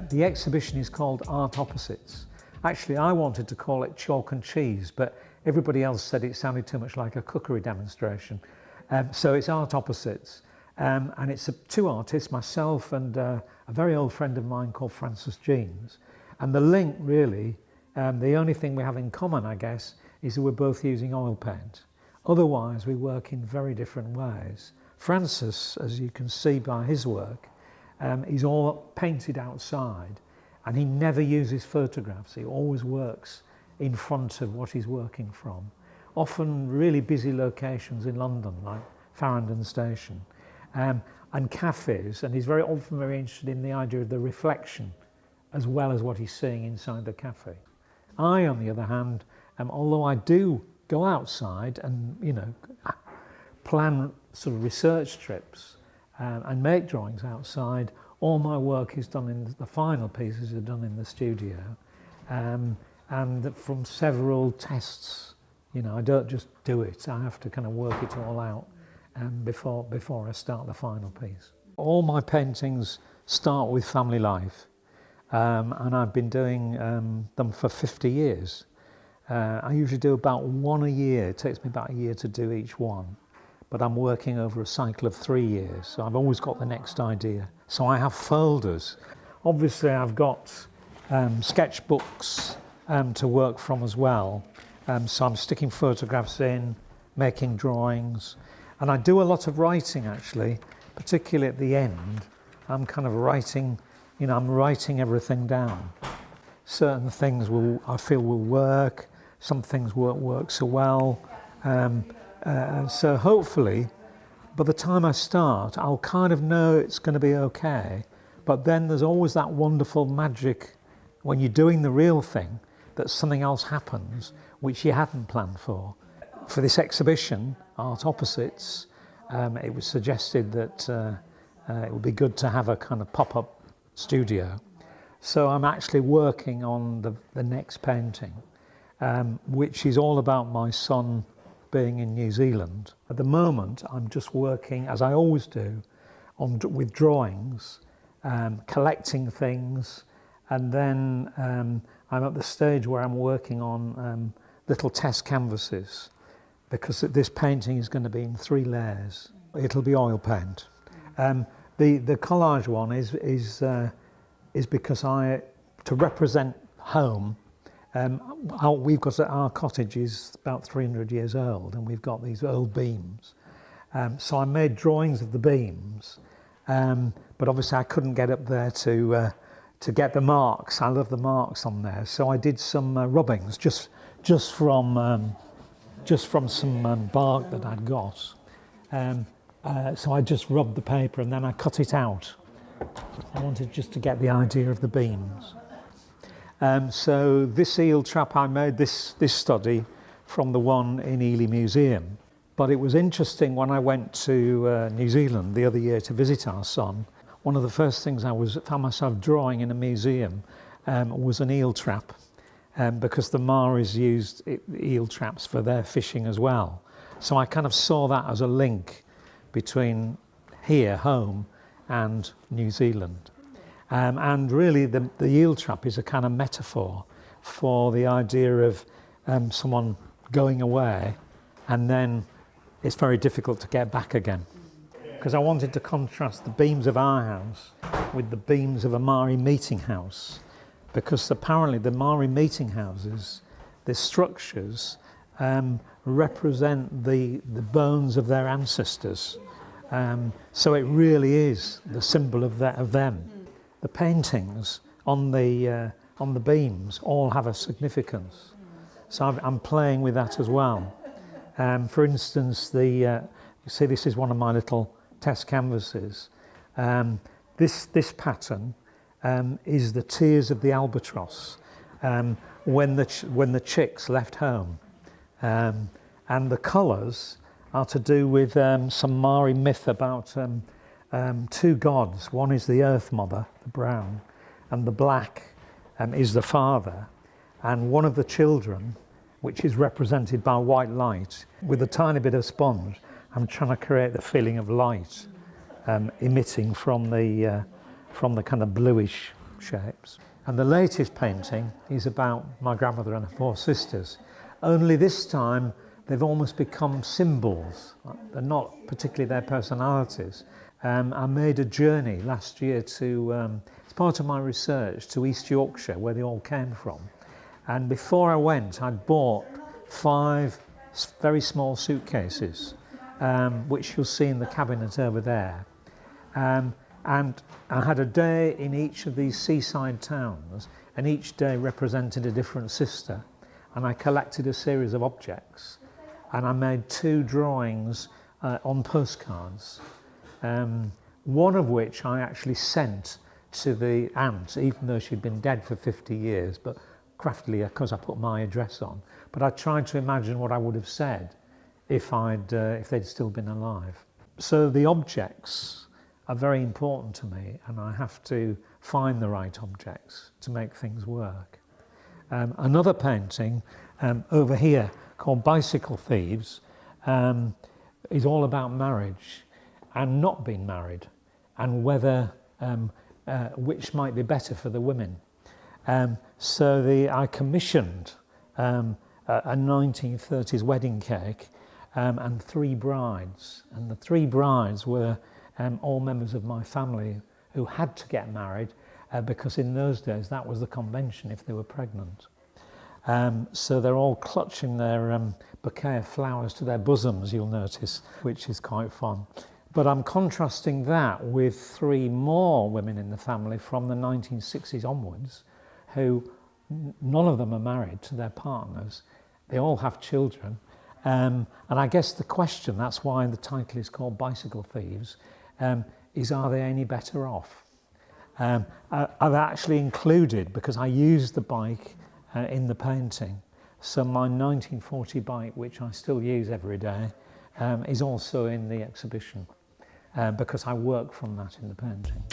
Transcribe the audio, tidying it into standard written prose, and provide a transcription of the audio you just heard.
The exhibition is called Art Opposites. Actually, I wanted to call it Chalk and Cheese, but everybody else said it sounded too much like a cookery demonstration. So it's Art Opposites. And it's two artists, myself and a very old friend of mine called Francis Jeans. And the link really, the only thing we have in common, I guess, is that we're both using oil paint. Otherwise, we work in very different ways. Francis, as you can see by his work, he's all painted outside, and he never uses photographs. He always works in front of what he's working from. Often really busy locations in London, like Farringdon Station, and cafes, and he's very often very interested in the idea of the reflection as well as what he's seeing inside the cafe. I, on the other hand, although I do go outside and, you know, plan sort of research trips and make drawings outside, all my work is done in the final pieces are done in the studio, and from several tests. You know, I don't just do it. I have to kind of work it all out before I start the final piece. All my paintings start with family life, and I've been doing them for 50 years. I usually do about one a year. It takes me about a year to do each one, but I'm working over a cycle of 3 years, so I've always got the next idea. So I have folders. Obviously I've got sketchbooks to work from as well, so I'm sticking photographs in, making drawings, and I do a lot of writing actually, particularly at the end. I'm kind of writing, you know, I'm writing everything down. Certain things I feel will work, some things won't work so well. So hopefully, by the time I start, I'll kind of know it's going to be okay. But then there's always that wonderful magic when you're doing the real thing, that something else happens which you hadn't planned for. For this exhibition, Art Opposites, it was suggested that it would be good to have a kind of pop-up studio. So I'm actually working on the next painting, which is all about my son being in New Zealand. At the moment, I'm just working, as I always do, with drawings, collecting things, and then I'm at the stage where I'm working on little test canvases, because this painting is going to be in 3 layers. It'll be oil paint. The collage one is because to represent home. We've got our cottage is about 300 years old, and we've got these old beams. So I made drawings of the beams, but obviously I couldn't get up there to get the marks. I love the marks on there, so I did some rubbings just from some bark that I'd got. So I just rubbed the paper and then I cut it out. I wanted just to get the idea of the beams. So this eel trap, I made this study from the one in Ely Museum. But it was interesting when I went to New Zealand the other year to visit our son. One of the first things I found myself drawing in a museum was an eel trap, because the Maoris used eel traps for their fishing as well. So I kind of saw that as a link between here, home, and New Zealand. And really the eel trap is a kind of metaphor for the idea of someone going away and then it's very difficult to get back again. Because I wanted to contrast the beams of our house with the beams of a Maori meeting house, because apparently the Maori meeting houses, the structures, represent the bones of their ancestors. So it really is the symbol of them. The paintings on the beams all have a significance. So I'm playing with that as well. For instance, you see this is one of my little test canvases. This pattern is the tears of the albatross when the chicks left home. And the colours are to do with some Maori myth about 2 gods. One is the Earth Mother, the brown, and the black is the father. And one of the children, which is represented by white light, with a tiny bit of sponge, I'm trying to create the feeling of light emitting from the kind of bluish shapes. And the latest painting is about my grandmother and her 4 sisters. Only this time they've almost become symbols. They're not particularly their personalities. I made a journey last year to, as part of my research, to East Yorkshire, where they all came from. And before I went, I'd bought 5 very small suitcases, which you'll see in the cabinet over there. And I had a day in each of these seaside towns, and each day represented a different sister. And I collected a series of objects, and I made 2 drawings on postcards, one of which I actually sent to the aunt, even though she'd been dead for 50 years, but craftily, because I put my address on. But I tried to imagine what I would have said if they'd still been alive. So the objects are very important to me, and I have to find the right objects to make things work. Another painting over here called Bicycle Thieves is all about marriage and not being married, and whether which might be better for the women. So I commissioned a 1930s wedding cake and 3 brides, and the 3 brides were all members of my family who had to get married because in those days that was the convention if they were pregnant. So they're all clutching their bouquet of flowers to their bosoms, you'll notice, which is quite fun. But I'm contrasting that with 3 more women in the family from the 1960s onwards, who none of them are married to their partners. They all have children. And I guess the question, that's why the title is called Bicycle Thieves, is are they any better off? I've actually included, because I used the bike in the painting, so my 1940 bike, which I still use every day, is also in the exhibition because I work from that in the painting.